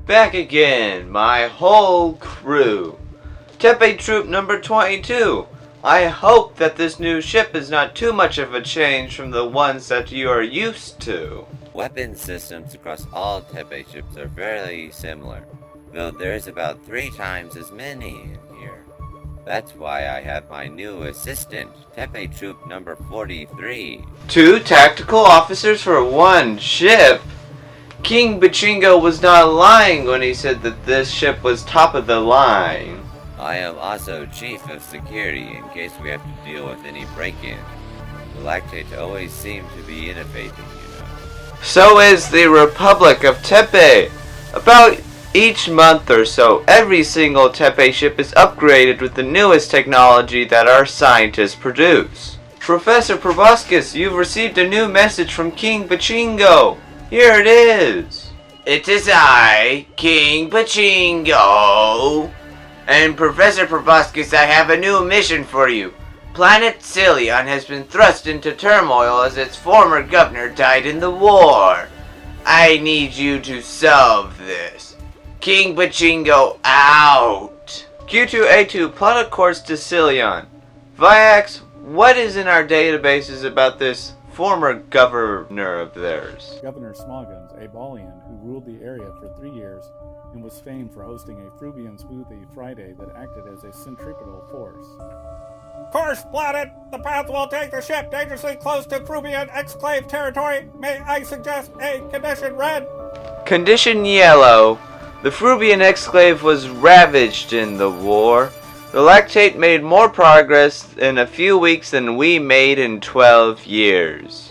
Back again, my whole crew. Tepe Troop number 22. I hope that this new ship is not too much of a change from the ones that you are used to. Weapon systems across all Tepe ships are fairly similar, though there's about 3 times as many in here. That's why I have my new assistant, Tepe Troop number 43. 2 tactical officers for 1 ship? King Bachingo was not lying when he said that this ship was top of the line. I am also Chief of Security in case we have to deal with any break-in. The Lactates always seem to be innovating, you know. So is the Republic of Tepe. About each month or so, every single Tepe ship is upgraded with the newest technology that our scientists produce. Professor Proboscis, you've received a new message from King Bachingo. Here it is. It is I, King Bachingo. And Professor Proboscis, I have a new mission for you. Planet Cilion has been thrust into turmoil as its former governor died in the war. I need you to solve this. King Bachingo out. Q2A2, plot a course to Cilion. Viax, what is in our databases about this former governor of theirs? Governor Smoggins, a Balian who ruled the area for 3 years and was famed for hosting a Frubian Smoothie Friday that acted as a centripetal force. Course plotted! The path will take the ship dangerously close to Frubian exclave territory. May I suggest a condition red? Condition yellow. The Frubian exclave was ravaged in the war. The Lactate made more progress in a few weeks than we made in 12 years.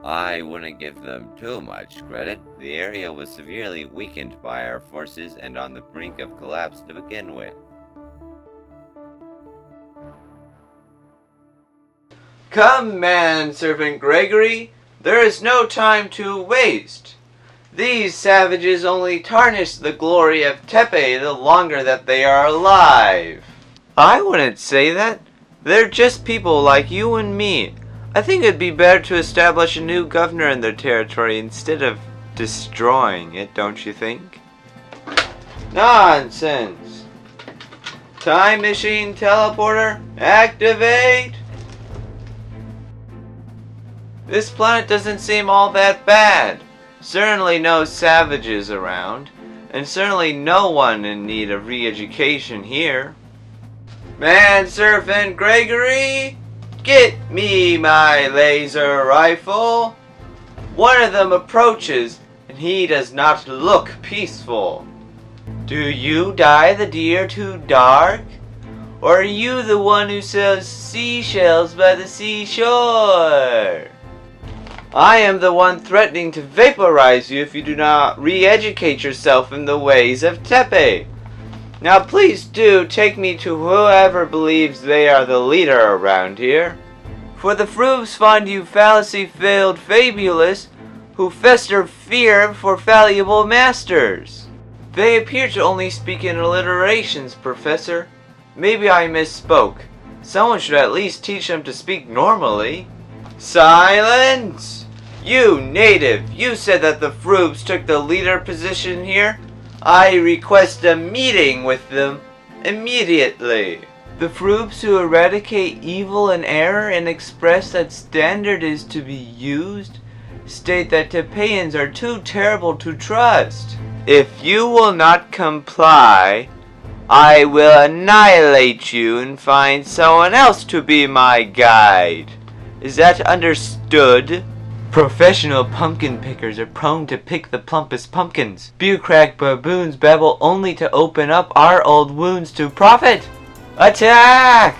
I wouldn't give them too much credit. The area was severely weakened by our forces and on the brink of collapse to begin with. Come, manservant Gregory, there is no time to waste. These savages only tarnish the glory of Tepe the longer that they are alive. I wouldn't say that. They're just people like you and me. I think it'd be better to establish a new governor in their territory instead of destroying it, don't you think? Nonsense. Time machine teleporter, activate! This planet doesn't seem all that bad. Certainly no savages around, and certainly no one in need of re-education here. Manservant Gregory, get me my laser rifle. One of them approaches, and he does not look peaceful. Do you dye the deer too dark? Or are you the one who sells seashells by the seashore? I am the one threatening to vaporize you if you do not re-educate yourself in the ways of Tepe. Now please do take me to whoever believes they are the leader around here. For the Frubes find you fallacy-failed fabulous who fester fear for fallible masters. They appear to only speak in alliterations, Professor. Maybe I misspoke. Someone should at least teach them to speak normally. Silence! You native, you said that the Frubes took the leader position here. I request a meeting with them immediately. The Frubes who eradicate evil and error and express that standard is to be used state that Tepeans are too terrible to trust. If you will not comply, I will annihilate you and find someone else to be my guide. Is that understood? Professional pumpkin pickers are prone to pick the plumpest pumpkins. Bureaucratic baboons babble only to open up our old wounds to profit. Attack!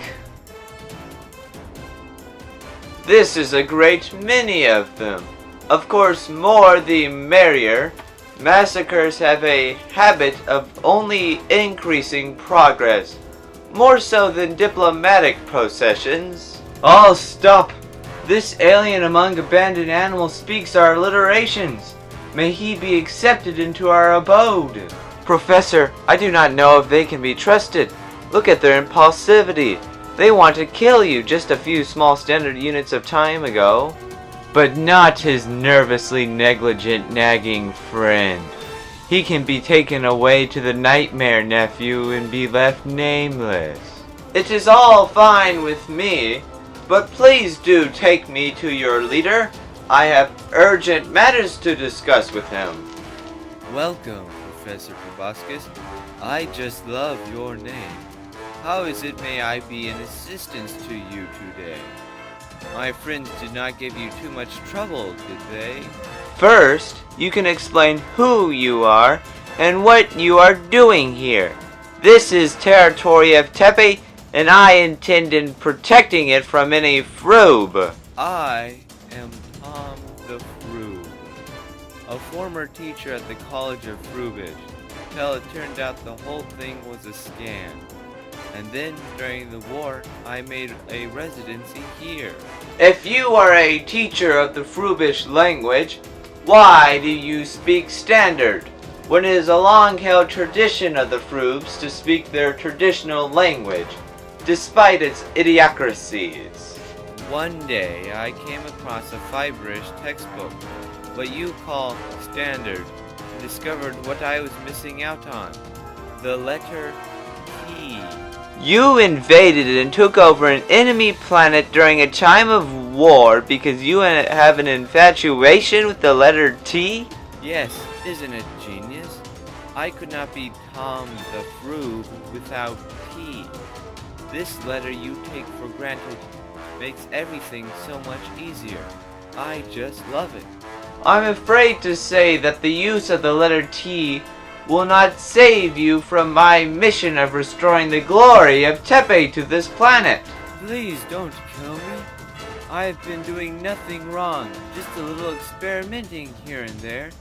This is a great many of them. Of course, more the merrier. Massacres have a habit of only increasing progress, more so than diplomatic processions. All stop! This alien among abandoned animals speaks our alliterations. May he be accepted into our abode. Professor, I do not know if they can be trusted. Look at their impulsivity. They want to kill you just a few small standard units of time ago. But not his nervously negligent nagging friend. he can be taken away to the nightmare, nephew, and be left nameless. It is all fine with me, but please do take me to your leader. I have urgent matters to discuss with him. Welcome, Professor Proboscis. I just love your name. How is it may I be an assistance to you today? My friends did not give you too much trouble, did they? First, you can explain who you are and what you are doing here. This is territory of Tepe, and I intend in protecting it from any froob. I am Tom the Froob, a former teacher at the College of Froobish, till it turned out the whole thing was a scam. And then, during the war, I made a residency here. If you are a teacher of the Froobish language, why do you speak Standard, when it is a long-held tradition of the Froobs to speak their traditional language, despite its idiocracies? One day, I came across a fiberish textbook, what you call Standard, and discovered what I was missing out on. The letter T. You invaded and took over an enemy planet during a time of war because you have an infatuation with the letter T? Yes, isn't it genius? I could not be Tom the Froob without T. This letter you take for granted makes everything so much easier. I just love it. I'm afraid to say that the use of the letter T will not save you from my mission of restoring the glory of Tepe to this planet. Please don't kill me. I've been doing nothing wrong, just a little experimenting here and there.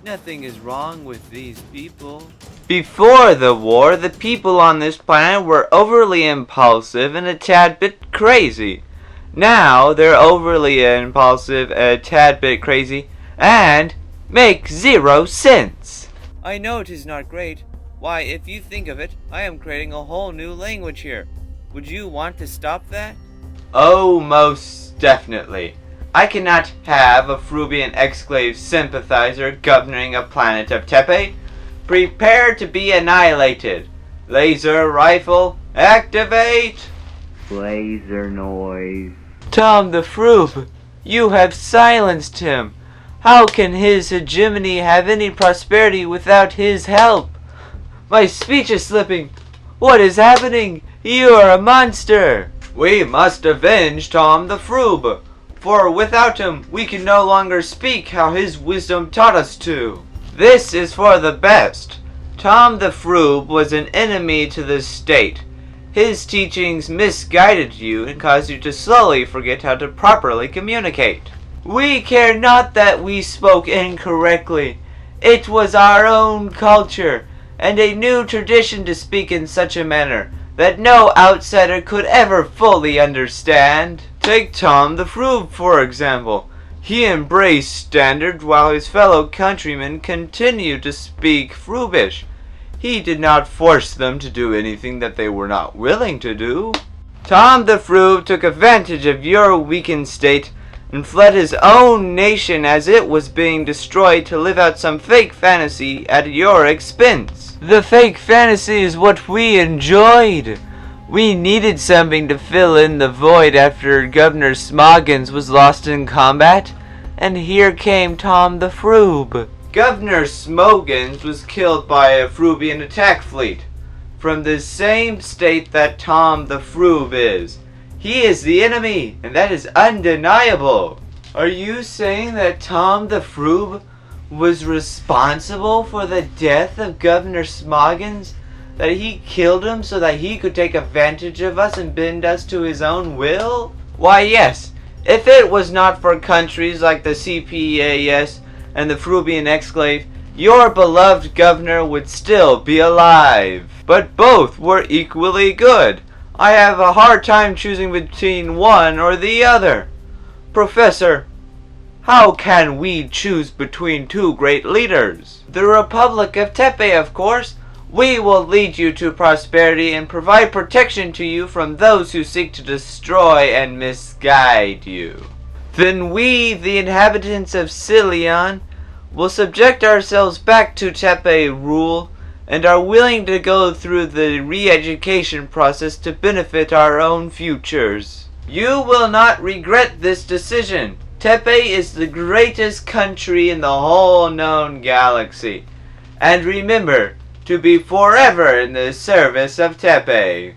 Nothing is wrong with these people. Before the war, the people on this planet were overly impulsive and a tad bit crazy. Now, they're overly impulsive, a tad bit crazy, and make 0 sense. I know it is not great. Why, if you think of it, I am creating a whole new language here. Would you want to stop that? Oh, most definitely. I cannot have a Froobian exclave sympathizer governing a planet of Tepe. Prepare to be annihilated. Laser rifle, activate! Laser noise. Tom the Froob, you have silenced him. How can his hegemony have any prosperity without his help? My speech is slipping. What is happening? You are a monster. We must avenge Tom the Froob, for without him we can no longer speak how his wisdom taught us to. This is for the best. Tom the Froob was an enemy to the state. His teachings misguided you and caused you to slowly forget how to properly communicate. We care not that we spoke incorrectly. It was our own culture, and a new tradition to speak in such a manner that no outsider could ever fully understand. Take Tom the Froob, for example. He embraced Standard while his fellow countrymen continued to speak Froobish. He did not force them to do anything that they were not willing to do. Tom the Froob took advantage of your weakened state and fled his own nation as it was being destroyed to live out some fake fantasy at your expense. The fake fantasy is what we enjoyed. We needed something to fill in the void after Governor Smoggins was lost in combat, and here came Tom the Froob. Governor Smoggins was killed by a Froobian attack fleet from the same state that Tom the Froob is. He is the enemy, and that is undeniable. Are you saying that Tom the Froob was responsible for the death of Governor Smoggins? That he killed him so that he could take advantage of us and bend us to his own will? Why, yes. If it was not for countries like the CPAS and the Froobian Exclave, your beloved governor would still be alive. But both were equally good. I have a hard time choosing between one or the other. Professor, how can we choose between two great leaders? The Republic of Tepe, of course. We will lead you to prosperity and provide protection to you from those who seek to destroy and misguide you. Then we, the inhabitants of Silion, will subject ourselves back to Tepe rule and are willing to go through the re-education process to benefit our own futures. You will not regret this decision. Tepe is the greatest country in the whole known galaxy. And remember to be forever in the service of Tepe.